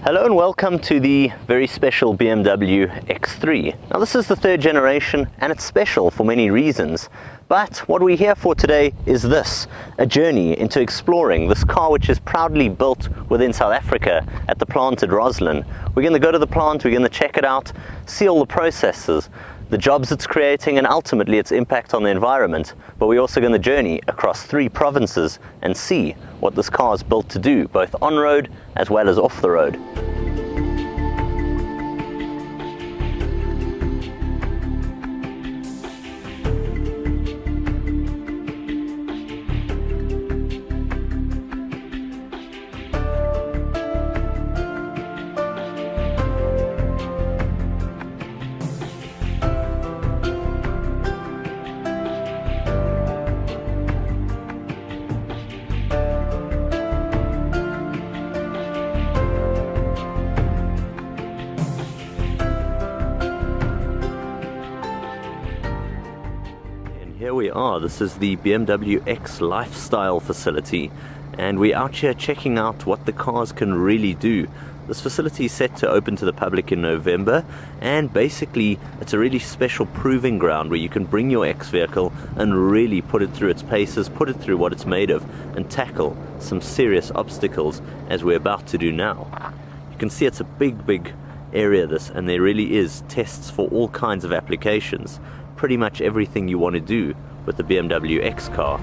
Hello and welcome to the very special BMW X3. Now this is the third generation and it's special for many reasons. But what we're here for today is this, a journey into exploring this car which is proudly built within South Africa at the plant at Rosslyn. We're going to go to the plant, we're going to check it out, see all the processes, the jobs it's creating and ultimately its impact on the environment. But we're also going to journey across 3 provinces and see what this car is built to do, both on-road as well as off the road. Here we are, this is the BMW X Lifestyle facility and we're out here checking out what the cars can really do. This facility is set to open to the public in November and basically it's a really special proving ground where you can bring your X vehicle and really put it through its paces, put it through what it's made of and tackle some serious obstacles as we're about to do now. You can see it's a big area this, and there really is tests for all kinds of applications. Pretty much everything you want to do with the BMW X car.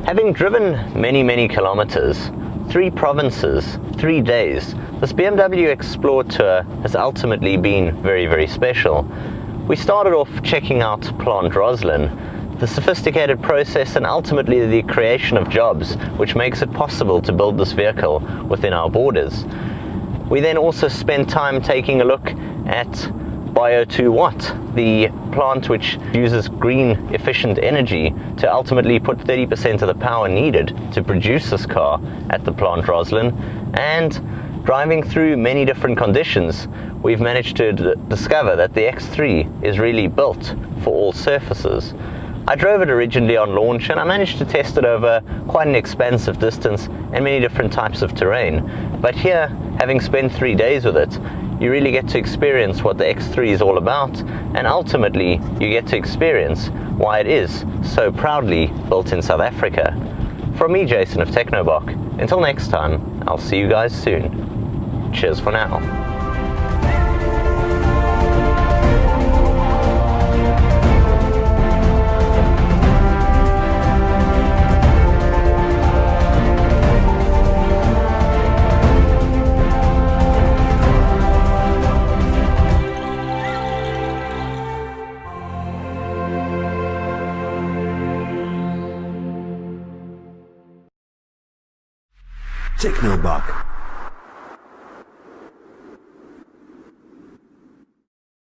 Having driven many kilometers, 3 provinces, 3 days, this BMW xPlore tour has ultimately been very special. We started off checking out Plant Rosslyn, the sophisticated process and ultimately the creation of jobs which makes it possible to build this vehicle within our borders. We then also spent time taking a look at Bio2Watt, the plant which uses green efficient energy to ultimately put 30% of the power needed to produce this car at the plant Rosslyn. And driving through many different conditions, we've managed to discover that the X3 is really built for all surfaces. I drove it originally on launch and I managed to test it over quite an expansive distance and many different types of terrain. But here, having spent 3 days with it, you really get to experience what the X3 is all about, and ultimately you get to experience why it is so proudly built in South Africa. From me, Jason of Technobok, until next time, I'll see you guys soon. Cheers for now. Technobok.